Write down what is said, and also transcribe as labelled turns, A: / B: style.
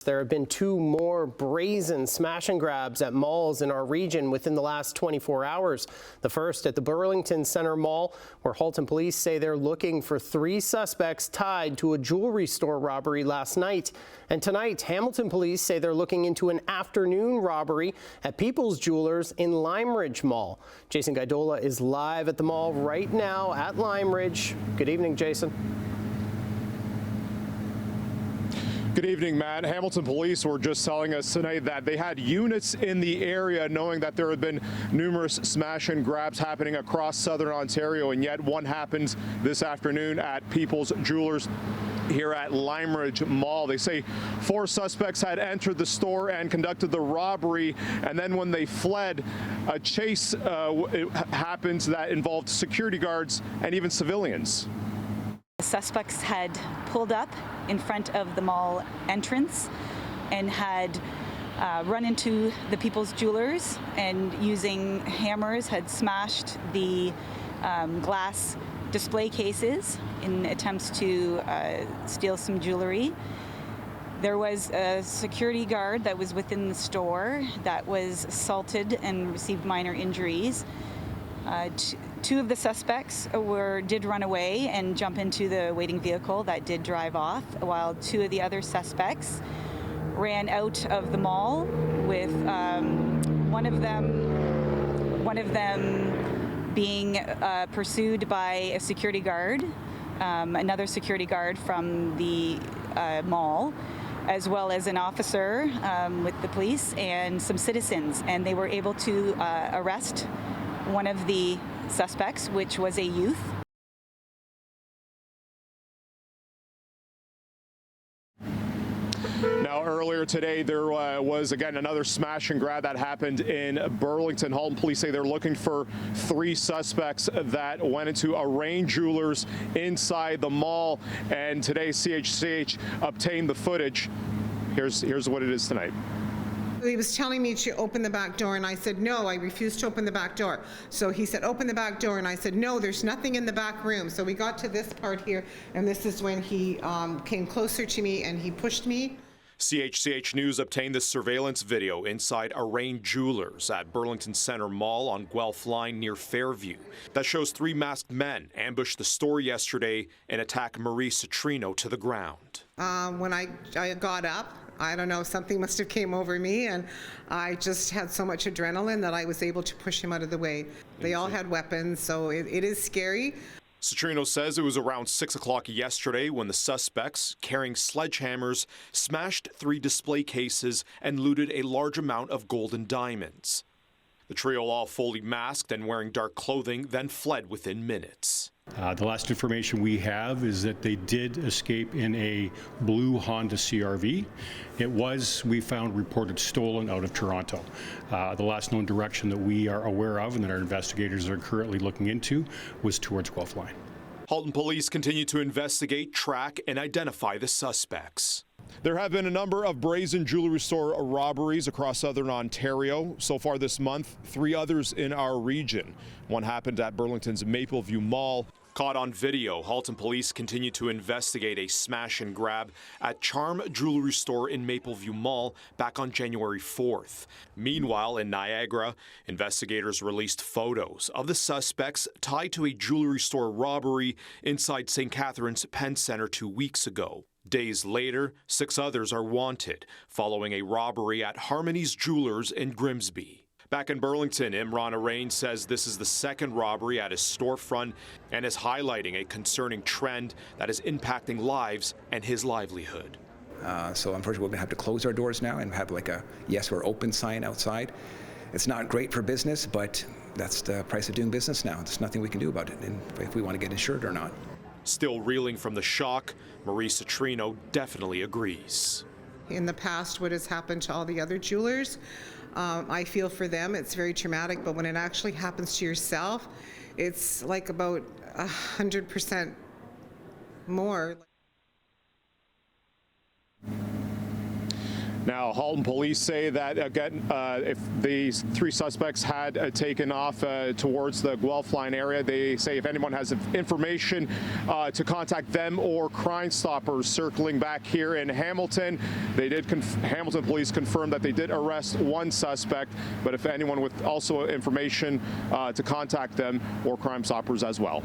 A: There have been 2 more brazen smash and grabs at malls in our region within the last 24 hours. The first at the Burlington Center mall, where Halton Police say they're looking for 3 suspects tied to a jewelry store robbery last night. And tonight, Hamilton Police say they're looking into an afternoon robbery at People's Jewelers in Limeridge Mall. Jason Gaidola is live at the mall right now at Limeridge. Good evening, Jason.
B: Good evening, Matt. Hamilton Police were just telling us tonight that they had units in the area, knowing that there had been numerous smash and grabs happening across southern Ontario, and yet one happened this afternoon at People's Jewelers here at Limeridge Mall. They say 4 suspects had entered the store and conducted the robbery, and then when they fled, a chase happened that involved security guards and even civilians.
C: The suspects had pulled up in front of the mall entrance and had run into the People's Jewelers, and using hammers had smashed the glass display cases in attempts to steal some jewelry. There was a security guard that was within the store that was assaulted and received minor injuries. 2 of the suspects did run away and jump into the waiting vehicle that did drive off, while 2 of the other suspects ran out of the mall with one of them being pursued by a security guard, another security guard from the mall, as well as an officer with the police and some citizens, and they were able to arrest one of the suspects, which was a youth.
B: Now, earlier today, there was again another smash and grab that happened in Burlington. Halton Police say they're looking for 3 suspects that went into Arrain Jewelers inside the mall, and today CHCH obtained the footage. Here's what it is tonight.
D: He was telling me to open the back door, and I said, no, I refuse to open the back door. So he said, open the back door, and I said, no, there's nothing in the back room. So we got to this part here, and this is when he came closer to me and he pushed me.
B: CHCH News obtained this surveillance video inside Arrain Jewelers at Burlington Center Mall on Guelph Line near Fairview that shows 3 masked men ambushed the store yesterday and attacked Marie Citrino to the ground.
D: When I got up, I don't know, something must have came over me, and I just had so much adrenaline that I was able to push him out of the way. They all had weapons, so it is scary.
B: Citrino says it was around 6 o'clock yesterday when the suspects, carrying sledgehammers, smashed 3 display cases and looted a large amount of gold and diamonds. The trio, all fully masked and wearing dark clothing, then fled within minutes.
E: The last information we have is that they did escape in a blue Honda CR-V. It was, we found, reported stolen out of Toronto. The last known direction that we are aware of and that our investigators are currently looking into was towards Guelph Line.
B: Halton Police continue to investigate, track, and identify the suspects. There have been a number of brazen jewelry store robberies across southern Ontario. So far this month, 3 others in our region. One happened at Burlington's Mapleview Mall. Caught on video, Halton Police continue to investigate a smash and grab at Charm Jewelry Store in Mapleview Mall back on January 4th. Meanwhile, in Niagara, investigators released photos of the suspects tied to a jewelry store robbery inside St. Catharines Penn Centre 2 weeks ago. Days later, 6 others are wanted following a robbery at Harmony's Jewelers in Grimsby. Back in Burlington, Imran Arrain says this is the 2nd robbery at his storefront and is highlighting a concerning trend that is impacting lives and his livelihood.
F: So unfortunately, we're going to have to close our doors now and have like a yes, we're open sign outside. It's not great for business, but that's the price of doing business now. There's nothing we can do about it, and if we want to get insured or not.
B: Still reeling from the shock, Marie Citrino definitely agrees.
D: In the past, what has happened to all the other jewelers, I feel for them, it's very traumatic, but when it actually happens to yourself, it's like about 100% more.
B: Now, Halton Police say that, again, if these 3 suspects had taken off towards the Guelph line area, they say if anyone has information to contact them or Crime Stoppers circling back here in Hamilton. They did, Hamilton Police confirmed that they did arrest 1 suspect, but if anyone with also information to contact them or Crime Stoppers as well.